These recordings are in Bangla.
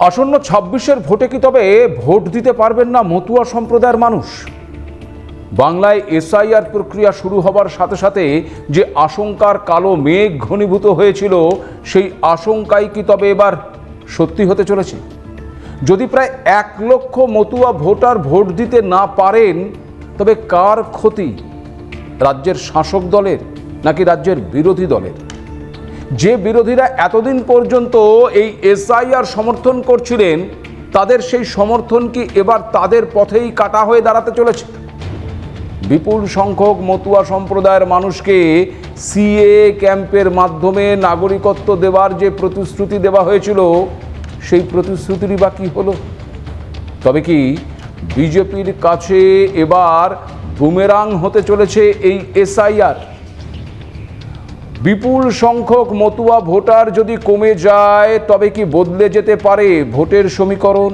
আসন্ন ২৬-এর ভোটে কি তবে ভোট দিতে পারবেন না মতুয়া সম্প্রদায়ের মানুষ? বাংলায় এসআইআর প্রক্রিয়া শুরু হবার সাথে সাথে যে আশঙ্কার কালো মেঘ ঘনীভূত হয়েছিল, সেই আশঙ্কাই কি তবে এবার সত্যি হতে চলেছে? যদি প্রায় ১ লক্ষ মতুয়া ভোটার ভোট দিতে না পারেন, তবে কার ক্ষতি? রাজ্যের শাসক দলের নাকি রাজ্যের বিরোধী দলের? যে বিরোধীরা এতদিন পর্যন্ত এই এসআইআর সমর্থন করছিলেন, তাদের সেই সমর্থন কি এবার তাদের পথেই কাটা হয়ে দাঁড়াতে চলেছে? বিপুল সংখ্যক মতুয়া সম্প্রদায়ের মানুষকে সিএ ক্যাম্পের মাধ্যমে নাগরিকত্ব দেওয়ার যে প্রতিশ্রুতি দেওয়া হয়েছিল, সেই প্রতিশ্রুতিরই বা কী হলো? তবে কি বিজেপির কাছে এবার বুমেরাং হতে চলেছে এই এসআইআর? বিপুল সংখ্যক মতুয়া ভোটার যদি কমে যায়, তবে কি বদলে যেতে পারে ভোটের সমীকরণ?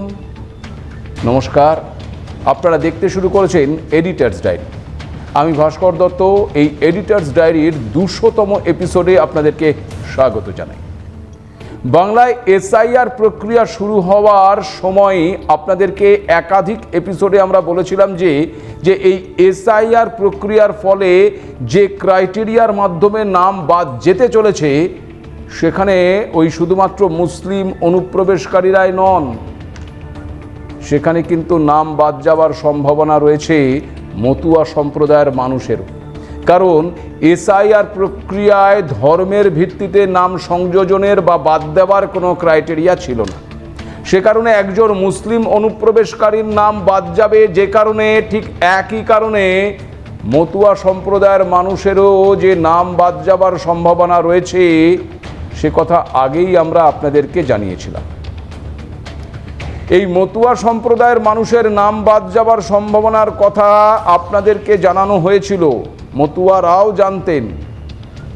নমস্কার, আপনারা দেখতে শুরু করেছেন এডিটার্স ডায়েরি। আমি ভাস্কর দত্ত। এই এডিটার্স ডায়েরির ২০০তম এপিসোডে আপনাদেরকে স্বাগত জানাই। বাংলায় এসআইআর প্রক্রিয়া শুরু হওয়ার সময় আপনাদেরকে একাধিক এপিসোডে আমরা বলেছিলাম যে এই এসআইআর প্রক্রিয়ার ফলে যে ক্রাইটেরিয়ার মাধ্যমে নাম বাদ যেতে চলেছে, সেখানে ওই শুধুমাত্র মুসলিম অনুপ্রবেশকারীরাই নন, সেখানে কিন্তু নাম বাদ যাওয়ার সম্ভাবনা রয়েছে মতুয়া সম্প্রদায়ের মানুষেরও। কারণ এসআইআর প্রক্রিয়ায় ধর্মের ভিত্তিতে নাম সংযোজনের বা বাদ দেওয়ার কোনো ক্রাইটেরিয়া ছিল না। সে কারণে একজন মুসলিম অনুপ্রবেশকারীর নাম বাদ যাবে, যে কারণে ঠিক একই কারণে মতুয়া সম্প্রদায়ের মানুষেরও যে নাম বাদ যাবার সম্ভাবনা রয়েছে, সে কথা আগেই আমরা আপনাদেরকে জানিয়েছিলাম। এই মতুয়া সম্প্রদায়ের মানুষের নাম বাদ যাবার সম্ভাবনার কথা আপনাদেরকে জানানো হয়েছিল, মতুয়ারাও জানতেন।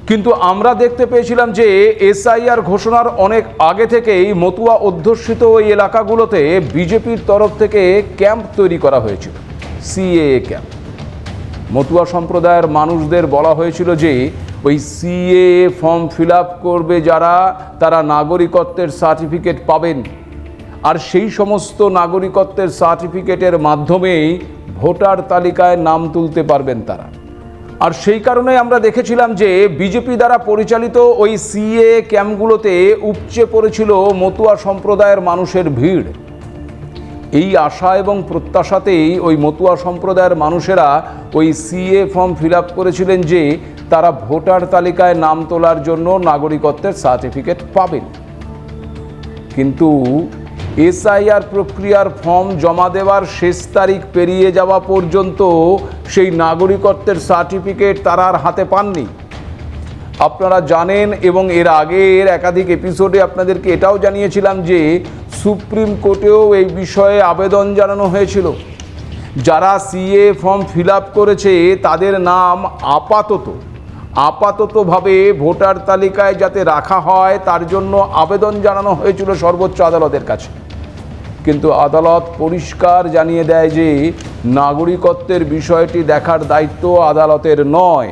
কিন্তু আমরা দেখতে পেয়েছিলাম যে এসআইআর ঘোষণার অনেক আগে থেকেই মতুয়া অধ্যুষিত ওই এলাকাগুলোতে বিজেপির তরফ থেকে ক্যাম্প তৈরি করা হয়েছিল, সিএএ ক্যাম্প। মতুয়া সম্প্রদায়ের মানুষদের বলা হয়েছিল যে ওই সিএএ ফর্ম ফিল আপ করবে যারা, তারা নাগরিকত্বের সার্টিফিকেট পাবেন, আর সেই সমস্ত নাগরিকত্বের সার্টিফিকেটের মাধ্যমেই ভোটার তালিকায় নাম তুলতে পারবেন তারা। আর সেই কারণে আমরা দেখেছিলাম যে বিজেপি দ্বারা পরিচালিত ওই সিএএ ক্যাম্পগুলোতে উপচে পড়েছিল মতুয়া সম্প্রদায়ের মানুষের ভিড়। এই আশা এবং প্রত্যাশাতেই ওই মতুয়া সম্প্রদায়ের মানুষেরা ওই সিএএ ফর্ম ফিল আপ করেছিলেন যে তারা ভোটার তালিকায় নাম তোলার জন্য নাগরিকত্বের সার্টিফিকেট পাবেন। কিন্তু এসআইআর প্রক্রিয়ার ফর্ম জমা দেওয়ার শেষ তারিখ পেরিয়ে যাওয়া পর্যন্ত সেই নাগরিকত্বের সার্টিফিকেট তারা আর হাতে পাননি। আপনারা জানেন, এবং এর আগের একাধিক এপিসোডে আপনাদেরকে এটাও জানিয়েছিলাম যে সুপ্রিম কোর্টেও এই বিষয়ে আবেদন জানানো হয়েছিল। যারা সিএ ফর্ম ফিল আপ করেছে, তাদের নাম আপাততভাবে ভোটার তালিকায় যাতে রাখা হয়, তার জন্য আবেদন জানানো হয়েছিল সর্বোচ্চ আদালতের কাছে। কিন্তু আদালত পরিষ্কার জানিয়ে দেয় যে নাগরিকত্বের বিষয়টি দেখার দায়িত্ব আদালতের নয়।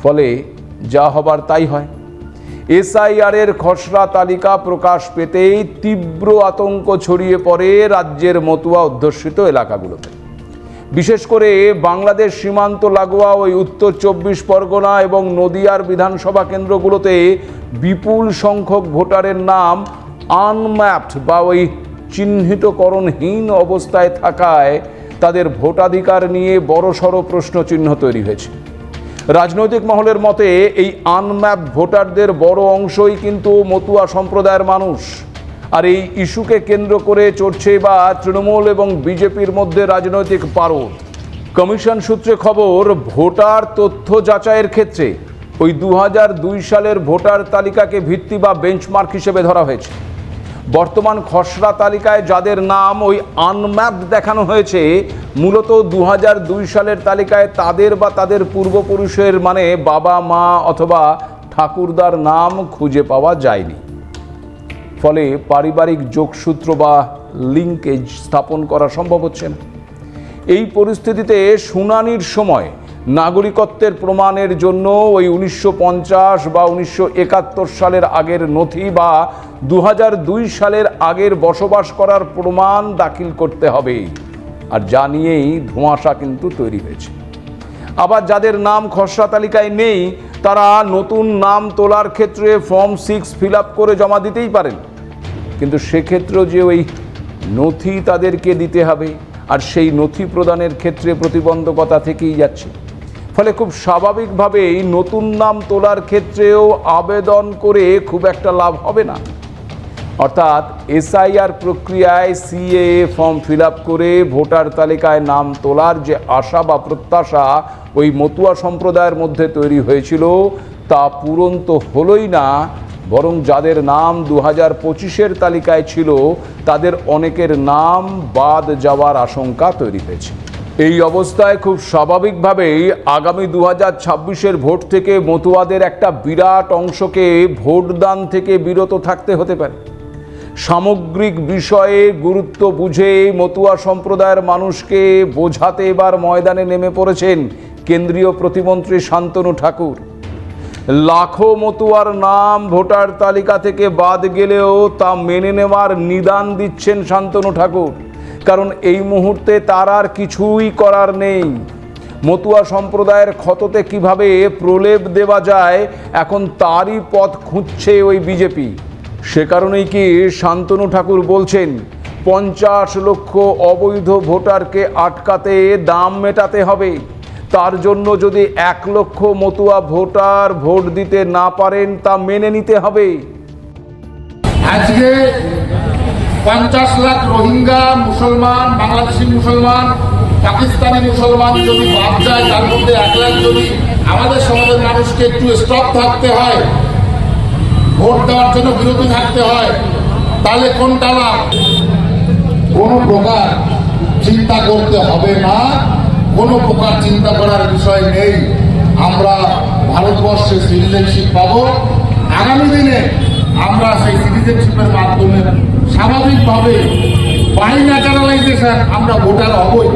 ফলে যা হবার তাই হয়। এসআইআরের খসড়া তালিকা প্রকাশ পেতেই তীব্র আতঙ্ক ছড়িয়ে পড়ে রাজ্যের মতুয়া অধ্যুষিত এলাকাগুলোতে। বিশেষ করে বাংলাদেশ সীমান্ত লাগোয়া ওই উত্তর ২৪ পরগনা এবং নদিয়ার বিধানসভা কেন্দ্রগুলোতে বিপুল সংখ্যক ভোটারের নাম আনম্যাপড বা ওই চিহ্নিতকরণহীন অবস্থায় থাকায় তাদের ভোটাধিকার নিয়ে বড়সড় প্রশ্নচিহ্ন তৈরি হয়েছে। রাজনৈতিক মহলের মতে এই আনম্যাপড ভোটারদের বড় অংশই কিন্তু মতুয়া সম্প্রদায়ের মানুষ। আর এই ইস্যুকে কেন্দ্র করে চড়ছে বা তৃণমূল এবং বিজেপির মধ্যে রাজনৈতিক পারদ। কমিশন সূত্রে খবর, ভোটার তথ্য যাচাইয়ের ক্ষেত্রে ওই ২০০২ সালের ভোটার তালিকাকে ভিত্তি বা বেঞ্চমার্ক হিসেবে ধরা হয়েছে। বর্তমান খসড়া তালিকায় যাদের নাম ওই আনম্যাপড দেখানো হয়েছে, মূলত ২০০২ সালের তালিকায় তাদের বা তাদের পূর্বপুরুষের মানে বাবা, মা অথবা ঠাকুরদার নাম খুঁজে পাওয়া যায়নি। ফলে পারিবারিক যোগসূত্র বা লিঙ্কেজ স্থাপন করা সম্ভব হচ্ছে না। এই পরিস্থিতিতে শুনানির সময় নাগরিকত্বের প্রমাণের জন্য ওই 1950 বা 1971 সালের আগের নথি বা 2002 সালের আগের বসবাস করার প্রমাণ দাখিল করতে হবে। আর যা নিয়েই ধোঁয়াশা কিন্তু তৈরি হয়েছে। আবার যাদের নাম খসড়া তালিকায় নেই তারা নতুন নাম তোলার ক্ষেত্রে ফর্ম 6 ফিল আপ করে জমা দিতেই পারেন, কিন্তু সেক্ষেত্রেও যে ওই নথি তাদেরকে দিতে হবে, আর সেই নথি প্রদানের ক্ষেত্রে প্রতিবন্ধকতা থেকেই যাচ্ছে। ফলে খুব স্বাভাবিকভাবেই নতুন নাম তোলার ক্ষেত্রেও আবেদন করে খুব একটা লাভ হবে না। অর্থাৎ এসআইআর প্রক্রিয়ায় সিএএ ফর্ম ফিল আপ করে ভোটার তালিকায় নাম তোলার যে আশা বা প্রত্যাশা ওই মতুয়া সম্প্রদায়ের মধ্যে তৈরি হয়েছিল তা পূরণ তো হলোই না, বরং যাদের নাম 2025-এর তালিকায় ছিল তাদের অনেকের নাম বাদ যাওয়ার আশঙ্কা তৈরি হয়েছে। এই অবস্থায় খুব স্বাভাবিকভাবেই আগামী 2026-এর ভোট থেকে মতুয়াদের একটা বিরাট অংশকে ভোটদান থেকে বিরত থাকতে হতে পারে। সামগ্রিক বিষয়ে গুরুত্ব বুঝে মতুয়া সম্প্রদায়ের মানুষকে বোঝাতে এবার ময়দানে নেমে পড়েছেন কেন্দ্রীয় প্রতিমন্ত্রী শান্তনু ঠাকুর। লাখো মতুয়ার নাম ভোটার তালিকা থেকে বাদ গেলেও তা মেনে নেওয়ার নিদান দিচ্ছেন শান্তনু ঠাকুর, কারণ এই মুহূর্তে তার আর কিছুই করার নেই। মতুয়া সম্প্রদায়ের ক্ষততে কিভাবে প্রলেপ দেওয়া যায় এখন তারই পথ খুঁজছে ওই বিজেপি। সে কারণেই কি শান্তনু ঠাকুর বলছেন 50 লক্ষ অবৈধ ভোটারকে আটকাতে দাম মেটাতে হবে। তার জন্য যদি 1 লক্ষ মতুয়া ভোটার ভোট দিতে না পারেন তা মেনে নিতে হবে। আজকে 50 লাখ রোহিঙ্গা মুসলমান, বাংলাদেশি মুসলমান, পাকিস্তানি মুসলমান যদি বাদ যায়, তার মধ্যে 1 লাখ যদি আমাদের সমাজের মানুষকে একটু স্টপ থাকতে হয়, ভোট দেওয়ার জন্য বিরত থাকতে হয়, তাহলে কোনটা লাভ? কোনো প্রকার চিন্তা করতে হবে না, কোনো প্রকার চিন্তা করার বিষয় নেই। আমরা ভারতবর্ষে সিটিজেনশিপ পাবো। আগামী দিনে আমরা সেই সিটিজেনশিপের মাধ্যমে স্বাভাবিকভাবে বাই ন্যাচারালাইজেশন আমরা ভোটার হবই।